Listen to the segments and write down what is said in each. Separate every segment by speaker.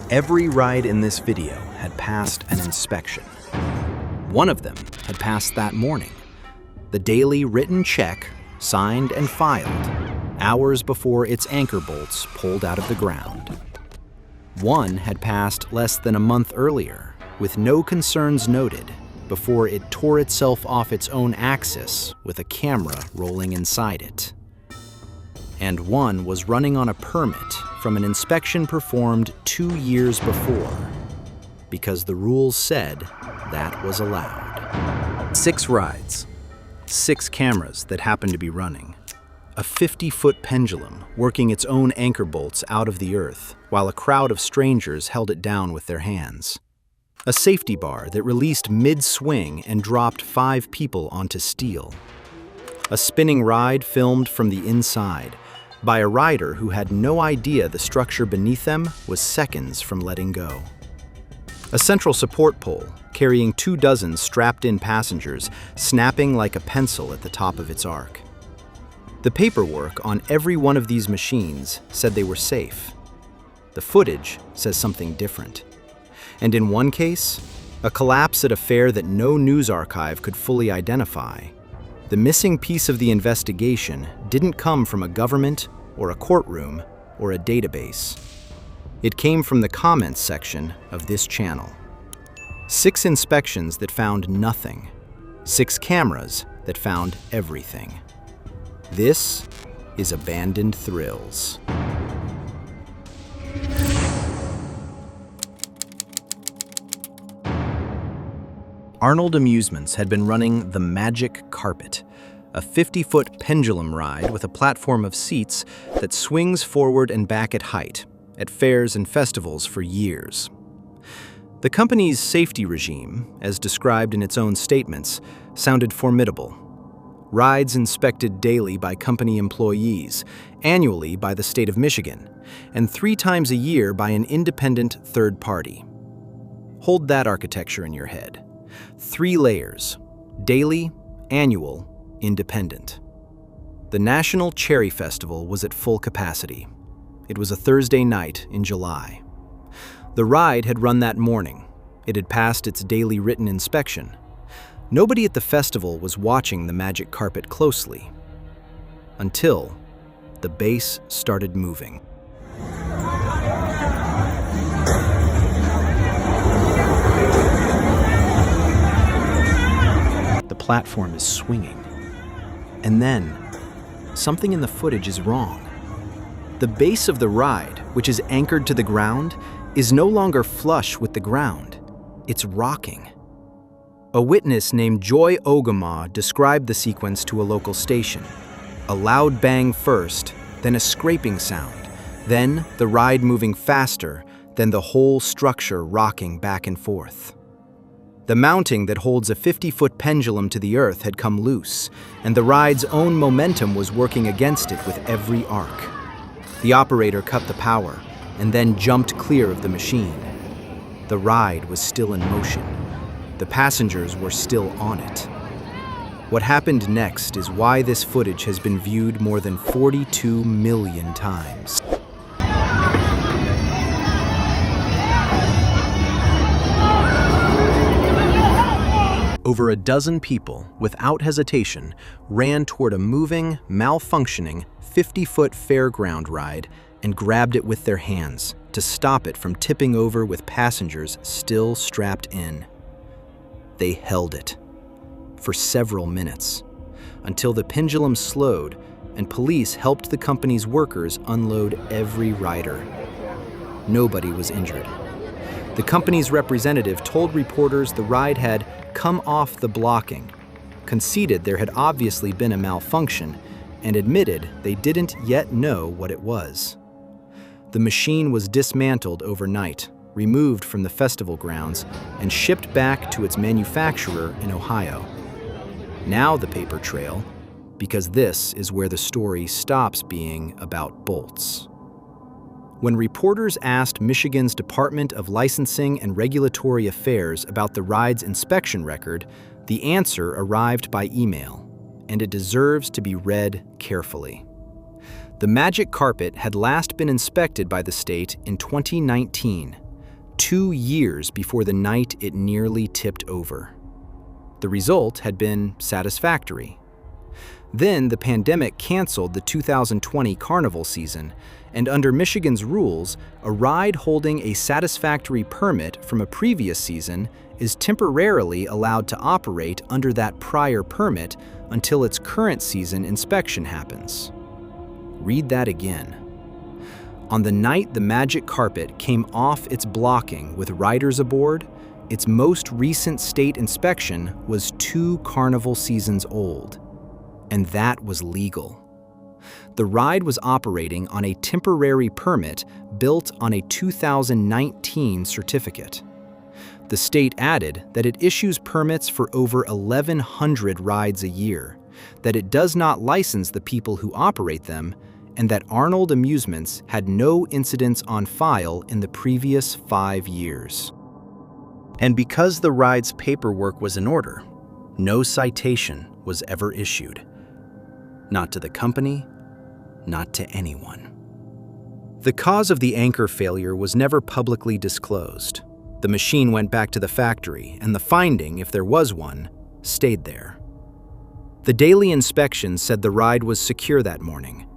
Speaker 1: Every ride in this video had passed an inspection. One of them had passed that morning. The daily written check, signed and filed, hours before its anchor bolts pulled out of the ground. One had passed less than a month earlier, with no concerns noted, before it tore itself off its own axis with a camera rolling inside it. And one was running on a permit from an inspection performed 2 years before, because the rules said that was allowed. 6 rides, 6 cameras that happened to be running, a 50-foot pendulum working its own anchor bolts out of the earth while a crowd of strangers held it down with their hands, a safety bar that released mid-swing and dropped 5 people onto steel, a spinning ride filmed from the inside by a rider who had no idea the structure beneath them was seconds from letting go, a central support pole carrying 24 strapped-in passengers snapping like a pencil at the top of its arc. The paperwork on every one of these machines said they were safe. The footage says something different. And in one case, a collapse at a fair that no news archive could fully identify. The missing piece of the investigation didn't come from a government or a courtroom or a database. It came from the comments section of this channel. 6 inspections that found nothing. 6 cameras that found everything. This is Abandoned Thrills. Arnold Amusements had been running the Magic Carpet, a 50-foot pendulum ride with a platform of seats that swings forward and back at height, at fairs and festivals for years. The company's safety regime, as described in its own statements, sounded formidable. Rides inspected daily by company employees, annually by the state of Michigan, and 3 times a year by an independent third party. Hold that architecture in your head. 3 layers: daily, annual, independent. The National Cherry Festival was at full capacity. It was a Thursday night in July. The ride had run that morning. It had passed its daily written inspection. Nobody at the festival was watching the Magic Carpet closely, until the base started moving. The platform is swinging. And then, something in the footage is wrong. The base of the ride, which is anchored to the ground, is no longer flush with the ground. It's rocking. A witness named Joy Ogama described the sequence to a local station. A loud bang first, then a scraping sound, then the ride moving faster, then the whole structure rocking back and forth. The mounting that holds a 50-foot pendulum to the earth had come loose, and the ride's own momentum was working against it with every arc. The operator cut the power, and then jumped clear of the machine. The ride was still in motion. The passengers were still on it. What happened next is why this footage has been viewed more than 42 million times. Over a dozen people, without hesitation, ran toward a moving, malfunctioning, 50-foot fairground ride and grabbed it with their hands to stop it from tipping over with passengers still strapped in. They held it for several minutes, until the pendulum slowed and police helped the company's workers unload every rider. Nobody was injured. The company's representative told reporters the ride had come off the blocking, conceded there had obviously been a malfunction, and admitted they didn't yet know what it was. The machine was dismantled overnight, removed from the festival grounds, and shipped back to its manufacturer in Ohio. Now the paper trail, because this is where the story stops being about bolts. When reporters asked Michigan's Department of Licensing and Regulatory Affairs about the ride's inspection record, the answer arrived by email, and it deserves to be read carefully. The Magic Carpet had last been inspected by the state in 2019, 2 years before the night it nearly tipped over. The result had been satisfactory. Then the pandemic canceled the 2020 carnival season, and under Michigan's rules, a ride holding a satisfactory permit from a previous season is temporarily allowed to operate under that prior permit until its current season inspection happens. Read that again. On the night the magic carpet came off its blocking with riders aboard, its most recent state inspection was 2 carnival seasons old. And that was legal. The ride was operating on a temporary permit built on a 2019 certificate. The state added that it issues permits for over 1,100 rides a year, that it does not license the people who operate them, and that Arnold Amusements had no incidents on file in the previous 5 years. And because the ride's paperwork was in order, no citation was ever issued. Not to the company, not to anyone. The cause of the anchor failure was never publicly disclosed. The machine went back to the factory, and the finding, if there was one, stayed there. The daily inspection said the ride was secure that morning.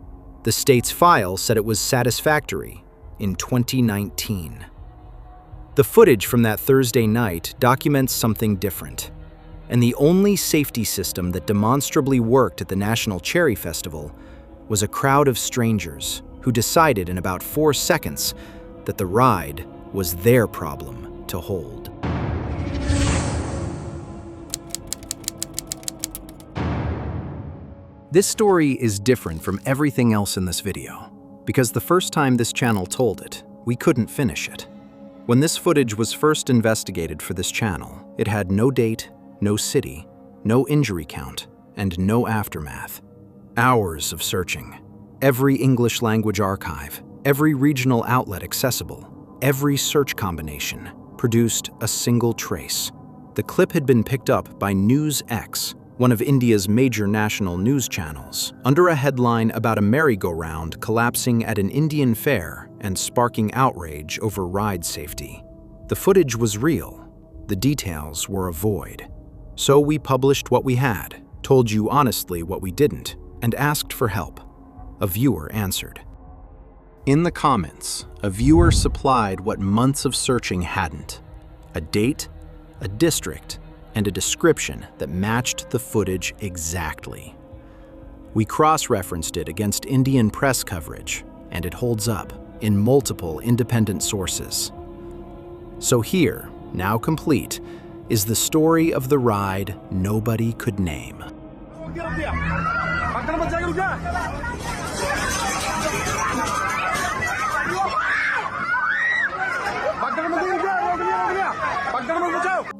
Speaker 1: The state's file said it was satisfactory in 2019. The footage from that Thursday night documents something different. And the only safety system that demonstrably worked at the National Cherry Festival was a crowd of strangers who decided in about 4 seconds that the ride was their problem to hold. This story is different from everything else in this video, because the first time this channel told it, we couldn't finish it. When this footage was first investigated for this channel, it had no date, no city, no injury count, and no aftermath. Hours of searching. Every English language archive, every regional outlet accessible, every search combination produced a single trace. The clip had been picked up by News X, one of India's major national news channels, under a headline about a merry-go-round collapsing at an Indian fair and sparking outrage over ride safety. The footage was real. The details were a void. So we published what we had, told you honestly what we didn't, and asked for help. A viewer answered. In the comments, a viewer supplied what months of searching hadn't: a date, a district, and a description that matched the footage exactly. We cross-referenced it against Indian press coverage, and it holds up in multiple independent sources. So here, now complete, is the story of the ride nobody could name.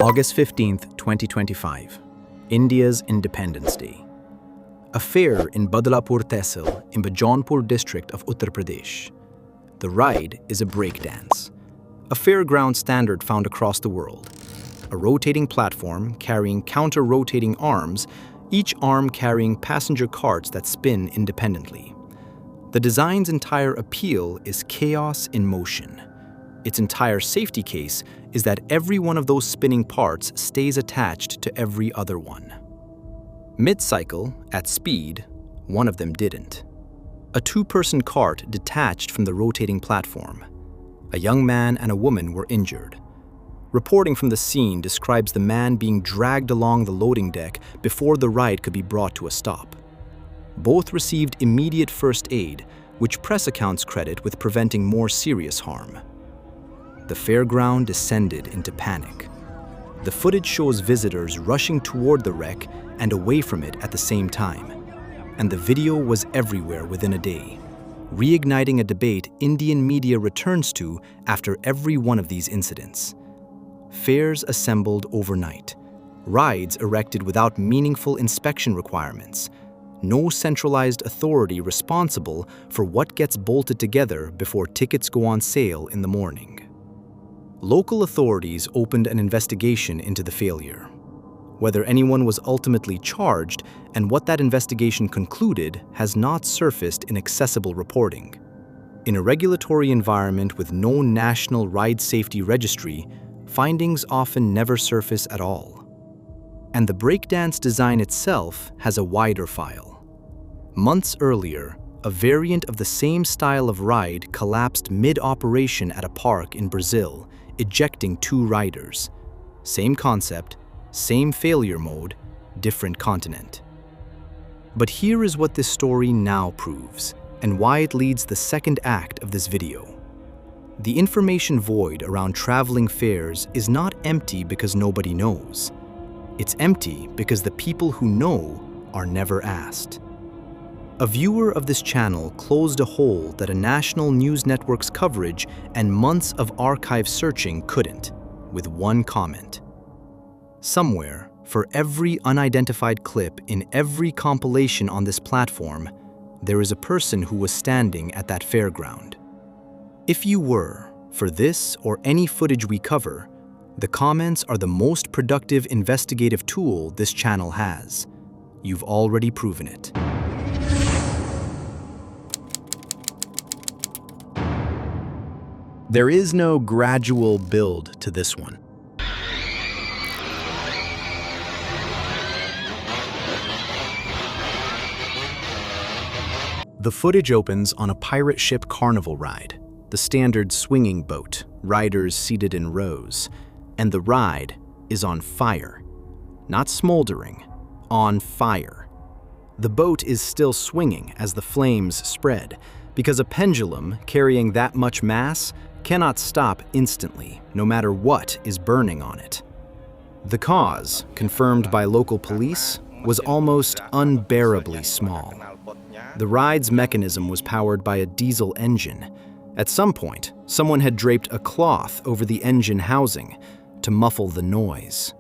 Speaker 1: August 15th, 2025, India's Independence Day. A fair in Badlapur Tehsil in the Jaunpur district of Uttar Pradesh. The ride is a breakdance, a fairground standard found across the world. A rotating platform carrying counter-rotating arms, each arm carrying passenger carts that spin independently. The design's entire appeal is chaos in motion. Its entire safety case is that every one of those spinning parts stays attached to every other one. Mid-cycle, at speed, one of them didn't. A 2-person cart detached from the rotating platform. A young man and a woman were injured. Reporting from the scene describes the man being dragged along the loading deck before the ride could be brought to a stop. Both received immediate first aid, which press accounts credit with preventing more serious harm. The fairground descended into panic. The footage shows visitors rushing toward the wreck and away from it at the same time. And the video was everywhere within a day, reigniting a debate Indian media returns to after every one of these incidents. Fairs assembled overnight, rides erected without meaningful inspection requirements, no centralized authority responsible for what gets bolted together before tickets go on sale in the morning. Local authorities opened an investigation into the failure. Whether anyone was ultimately charged and what that investigation concluded has not surfaced in accessible reporting. In a regulatory environment with no national ride safety registry, findings often never surface at all. And the breakdance design itself has a wider file. Months earlier, a variant of the same style of ride collapsed mid-operation at a park in Brazil, ejecting 2 riders. Same concept, same failure mode, different continent. But here is what this story now proves, and why it leads the second act of this video. The information void around traveling fairs is not empty because nobody knows. It's empty because the people who know are never asked. A viewer of this channel closed a hole that a national news network's coverage and months of archive searching couldn't, with one comment. Somewhere, for every unidentified clip in every compilation on this platform, there is a person who was standing at that fairground. If you were, for this or any footage we cover, the comments are the most productive investigative tool this channel has. You've already proven it. There is no gradual build to this one. The footage opens on a pirate ship carnival ride, the standard swinging boat, riders seated in rows, and the ride is on fire. Not smoldering, on fire. The boat is still swinging as the flames spread, because a pendulum carrying that much mass cannot stop instantly, no matter what is burning on it. The cause, confirmed by local police, was almost unbearably small. The ride's mechanism was powered by a diesel engine. At some point, someone had draped a cloth over the engine housing to muffle the noise.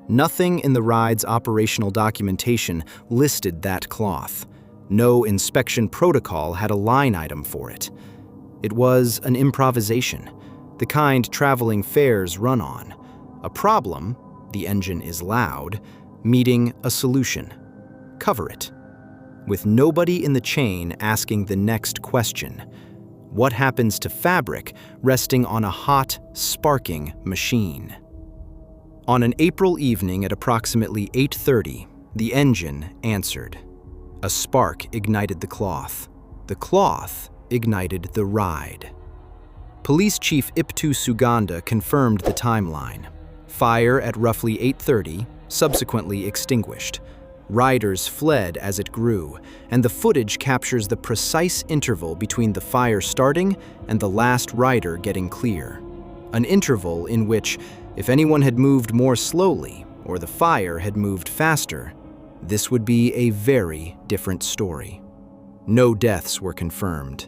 Speaker 1: Nothing in the ride's operational documentation listed that cloth. No inspection protocol had a line item for it. It was an improvisation, the kind traveling fairs run on. A problem, the engine is loud, meeting a solution. Cover it. With nobody in the chain asking the next question. What happens to fabric resting on a hot, sparking machine? On an April evening at approximately 8:30, the engine answered. A spark ignited the cloth. The cloth ignited the ride. Police Chief Iptu Suganda confirmed the timeline. Fire at roughly 8:30, subsequently extinguished. Riders fled as it grew, and the footage captures the precise interval between the fire starting and the last rider getting clear. An interval in which, if anyone had moved more slowly or the fire had moved faster, this would be a very different story. No deaths were confirmed.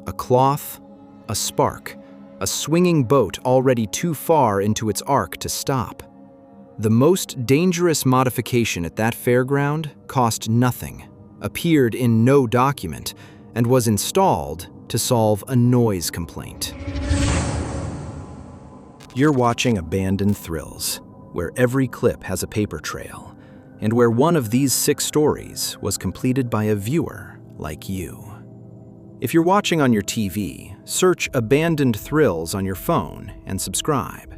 Speaker 1: A cloth, a spark, a swinging boat already too far into its arc to stop. The most dangerous modification at that fairground cost nothing, appeared in no document, and was installed to solve a noise complaint. You're watching Abandoned Thrills, where every clip has a paper trail, and where one of these 6 stories was completed by a viewer like you. If you're watching on your TV, search Abandoned Thrills on your phone and subscribe.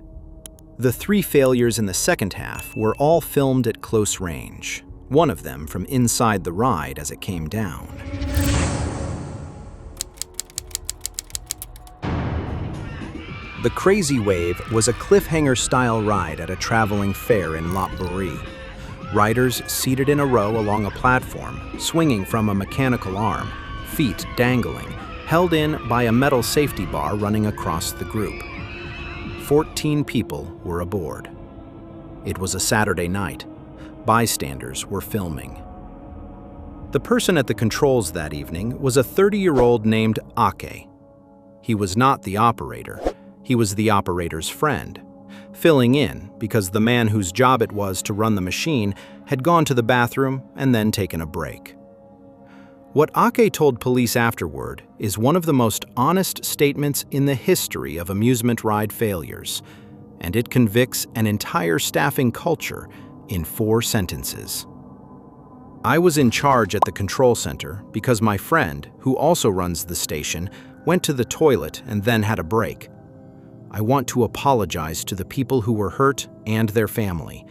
Speaker 1: The 3 failures in the second half were all filmed at close range, one of them from inside the ride as it came down. The Crazy Wave was a cliffhanger-style ride at a traveling fair in Jaunpur. Riders seated in a row along a platform, swinging from a mechanical arm, feet dangling, held in by a metal safety bar running across the group. 14 people were aboard. It was a Saturday night. Bystanders were filming. The person at the controls that evening was a 30-year-old named Ake. He was not the operator. He was the operator's friend, filling in because the man whose job it was to run the machine had gone to the bathroom and then taken a break. What Ake told police afterward is one of the most honest statements in the history of amusement ride failures, and it convicts an entire staffing culture in 4 sentences. I was in charge at the control center because my friend, who also runs the station, went to the toilet, and then had a break. I want to apologize to the people who were hurt and their family,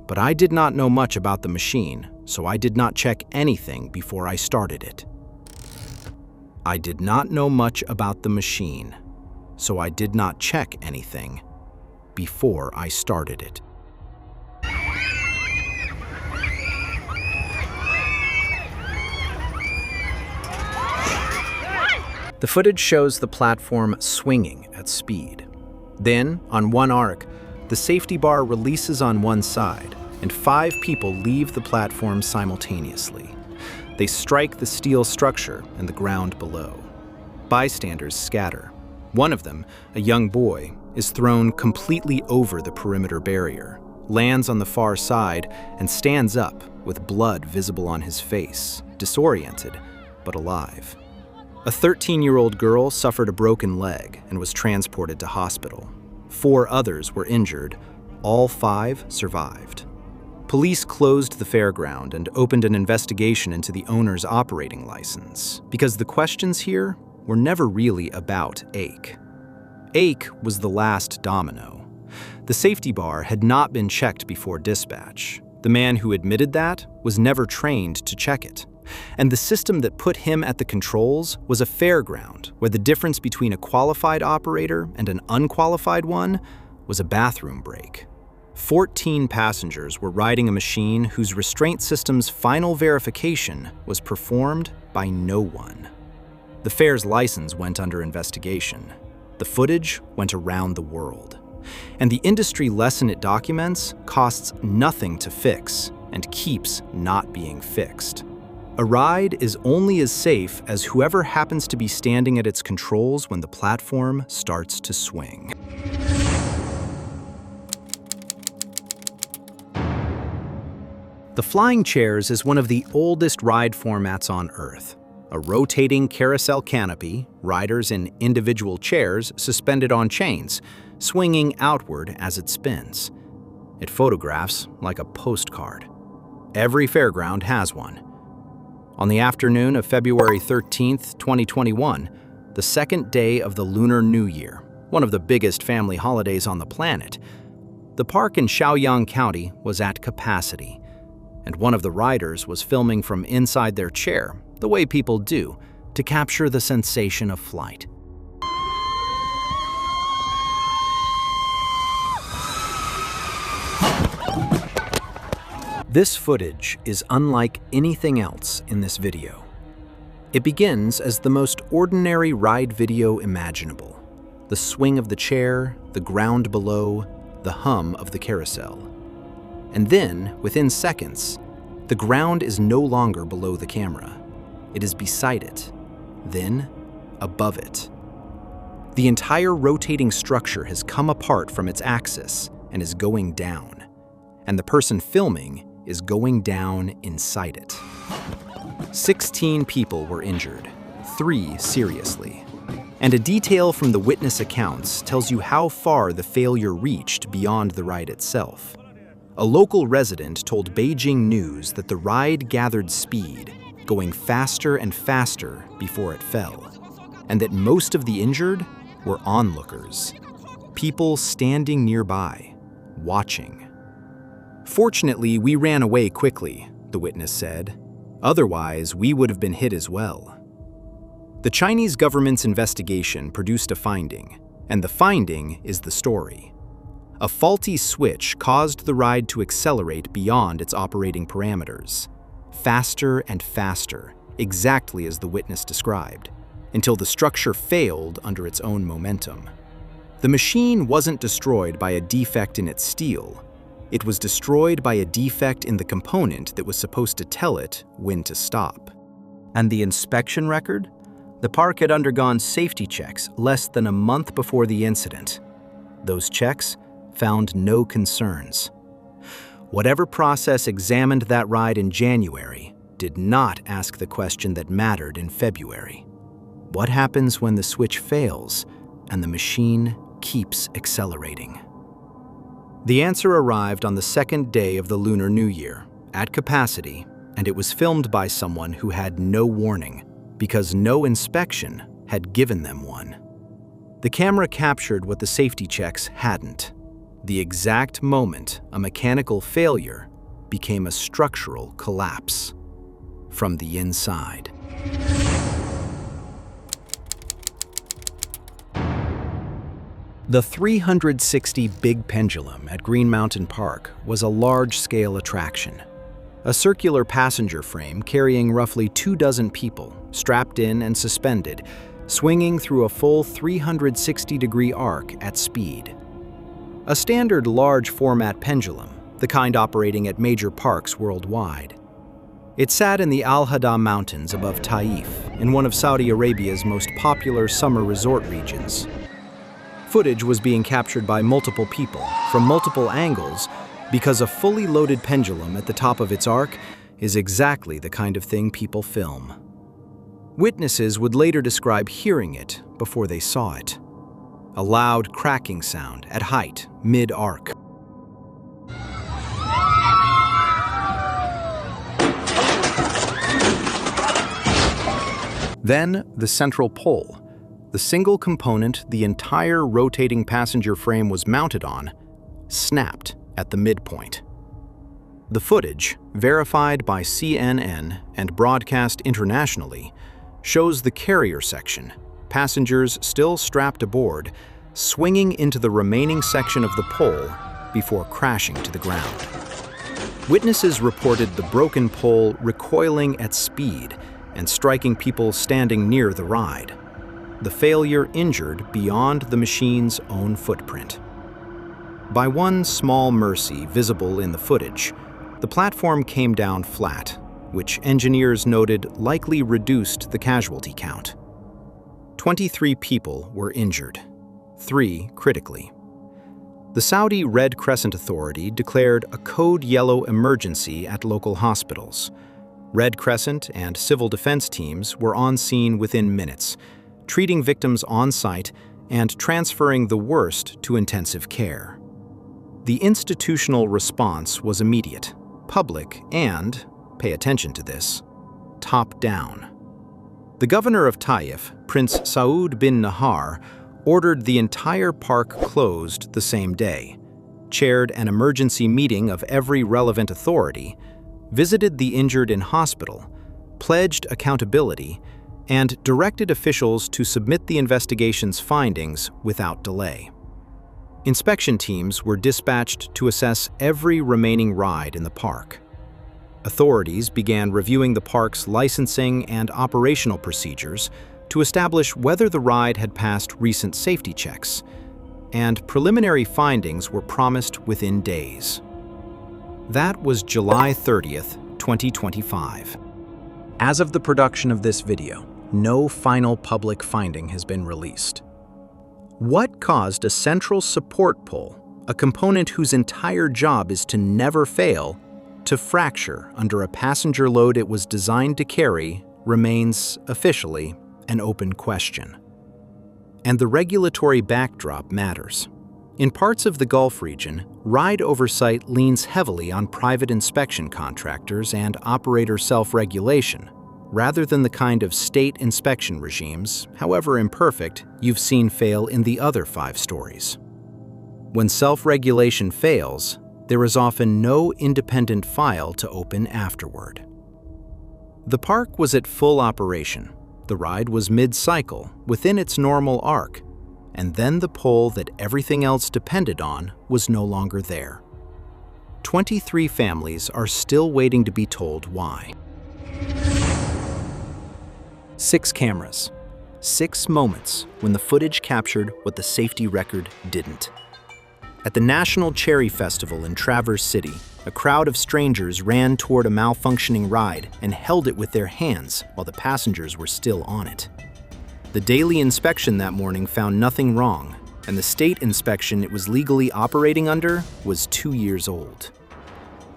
Speaker 1: but I did not know much about the machine, so I did not check anything before I started it. I did not know much about the machine, so I did not check anything before I started it. The footage shows the platform swinging at speed. Then, on one arc, the safety bar releases on one side, and 5 people leave the platform simultaneously. They strike the steel structure and the ground below. Bystanders scatter. One of them, a young boy, is thrown completely over the perimeter barrier, lands on the far side, and stands up with blood visible on his face, disoriented, but alive. A 13-year-old girl suffered a broken leg and was transported to hospital. 4 others were injured. All 5 survived. Police closed the fairground and opened an investigation into the owner's operating license, because the questions here were never really about Ake. Ake was the last domino. The safety bar had not been checked before dispatch. The man who admitted that was never trained to check it. And the system that put him at the controls was a fairground where the difference between a qualified operator and an unqualified one was a bathroom break. 14 passengers were riding a machine whose restraint system's final verification was performed by no one. The fair's license went under investigation. The footage went around the world. And the industry lesson it documents costs nothing to fix and keeps not being fixed. A ride is only as safe as whoever happens to be standing at its controls when the platform starts to swing. The flying chairs is one of the oldest ride formats on Earth. A rotating carousel canopy, riders in individual chairs suspended on chains, swinging outward as it spins. It photographs like a postcard. Every fairground has one. On the afternoon of February 13th, 2021, the second day of the Lunar New Year, one of the biggest family holidays on the planet, the park in Shaoyang County was at capacity, and one of the riders was filming from inside their chair, the way people do, to capture the sensation of flight. This footage is unlike anything else in this video. It begins as the most ordinary ride video imaginable. The swing of the chair, the ground below, the hum of the carousel. And then, within seconds, the ground is no longer below the camera. It is beside it, then above it. The entire rotating structure has come apart from its axis and is going down. And the person filming is going down inside it. 16 people were injured, 3 seriously. And a detail from the witness accounts tells you how far the failure reached beyond the ride itself. A local resident told Beijing News that the ride gathered speed, going faster and faster before it fell, and that most of the injured were onlookers, people standing nearby, watching. Fortunately, we ran away quickly, the witness said. Otherwise, we would have been hit as well. The Chinese government's investigation produced a finding, and the finding is the story. A faulty switch caused the ride to accelerate beyond its operating parameters, faster and faster, exactly as the witness described, until the structure failed under its own momentum. The machine wasn't destroyed by a defect in its steel. It was destroyed by a defect in the component that was supposed to tell it when to stop. And the inspection record? The park had undergone safety checks less than a month before the incident. Those checks found no concerns. Whatever process examined that ride in January did not ask the question that mattered in February. What happens when the switch fails and the machine keeps accelerating? The answer arrived on the second day of the Lunar New Year, at capacity, and it was filmed by someone who had no warning, because no inspection had given them one. The camera captured what the safety checks hadn't: the exact moment a mechanical failure became a structural collapse from the inside. The 360 Big Pendulum at Green Mountain Park was a large-scale attraction. A circular passenger frame carrying roughly 24 people, strapped in and suspended, swinging through a full 360-degree arc at speed. A standard large-format pendulum, the kind operating at major parks worldwide. It sat in the Al-Hada Mountains above Taif, in one of Saudi Arabia's most popular summer resort regions. Footage was being captured by multiple people, from multiple angles, because a fully loaded pendulum at the top of its arc is exactly the kind of thing people film. Witnesses would later describe hearing it before they saw it. A loud cracking sound at height, mid-arc. Then, the central pole, the single component the entire rotating passenger frame was mounted on, snapped at the midpoint. The footage, verified by CNN and broadcast internationally, shows the carrier section, passengers still strapped aboard, swinging into the remaining section of the pole before crashing to the ground. Witnesses reported the broken pole recoiling at speed and striking people standing near the ride. The failure injured beyond the machine's own footprint. By one small mercy visible in the footage, the platform came down flat, which engineers noted likely reduced the casualty count. 23 people were injured, 3 critically. The Saudi Red Crescent Authority declared a code yellow emergency at local hospitals. Red Crescent and civil defense teams were on scene within minutes, treating victims on site and transferring the worst to intensive care. The institutional response was immediate, public, and, pay attention to this, top-down. The governor of Taif, Prince Saud bin Nahar, ordered the entire park closed the same day, chaired an emergency meeting of every relevant authority, visited the injured in hospital, pledged accountability, and directed officials to submit the investigation's findings without delay. Inspection teams were dispatched to assess every remaining ride in the park. Authorities began reviewing the park's licensing and operational procedures to establish whether the ride had passed recent safety checks, and preliminary findings were promised within days. That was July 30th, 2025. As of the production of this video, no final public finding has been released. What caused a central support pole, a component whose entire job is to never fail, to fracture under a passenger load it was designed to carry remains, officially, an open question. And the regulatory backdrop matters. In parts of the Gulf region, ride oversight leans heavily on private inspection contractors and operator self-regulation, rather than the kind of state inspection regimes, however imperfect, you've seen fail in the other 5 stories. When self-regulation fails, there is often no independent file to open afterward. The park was at full operation. The ride was mid-cycle, within its normal arc, and then the pole that everything else depended on was no longer there. 23 families are still waiting to be told why. 6 cameras, 6 moments when the footage captured what the safety record didn't. At the National Cherry Festival in Traverse City, a crowd of strangers ran toward a malfunctioning ride and held it with their hands while the passengers were still on it. The daily inspection that morning found nothing wrong, and the state inspection it was legally operating under was 2 years old.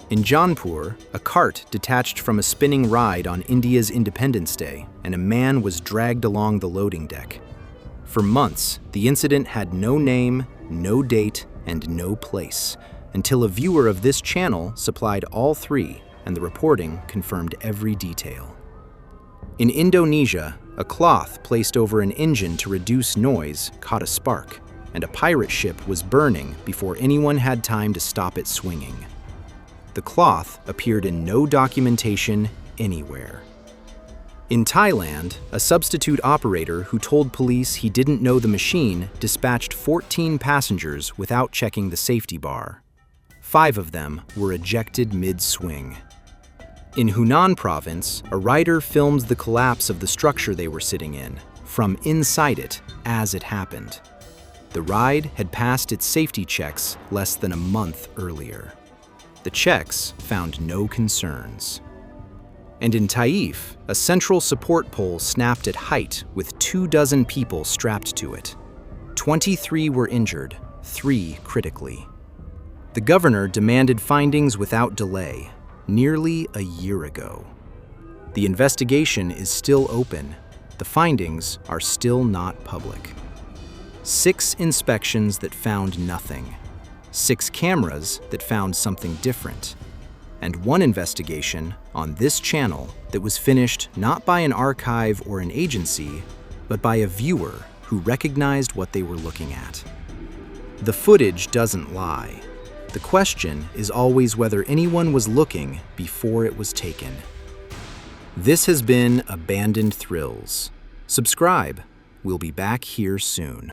Speaker 1: In Jaunpur, a cart detached from a spinning ride on India's Independence Day, and a man was dragged along the loading deck. For months, the incident had no name, no date, and no place, until a viewer of this channel supplied all 3, and the reporting confirmed every detail. In Indonesia, A cloth placed over an engine to reduce noise caught a spark, and a pirate ship was burning before anyone had time to stop it swinging. The cloth appeared in no documentation anywhere. In Thailand, a substitute operator who told police he didn't know the machine dispatched 14 passengers without checking the safety bar. 5 of them were ejected mid-swing. In Hunan province, a rider filmed the collapse of the structure they were sitting in, from inside it as it happened. The ride had passed its safety checks less than a month earlier. The checks found no concerns. And in Taif, a central support pole snapped at height with 24 people strapped to it. 23 were injured, 3 critically. The governor demanded findings without delay, nearly a year ago. The investigation is still open. The findings are still not public. 6 inspections that found nothing. 6 cameras that found something different. And 1 investigation on this channel that was finished not by an archive or an agency, but by a viewer who recognized what they were looking at. The footage doesn't lie. The question is always whether anyone was looking before it was taken. This has been Abandoned Thrills. Subscribe. We'll be back here soon.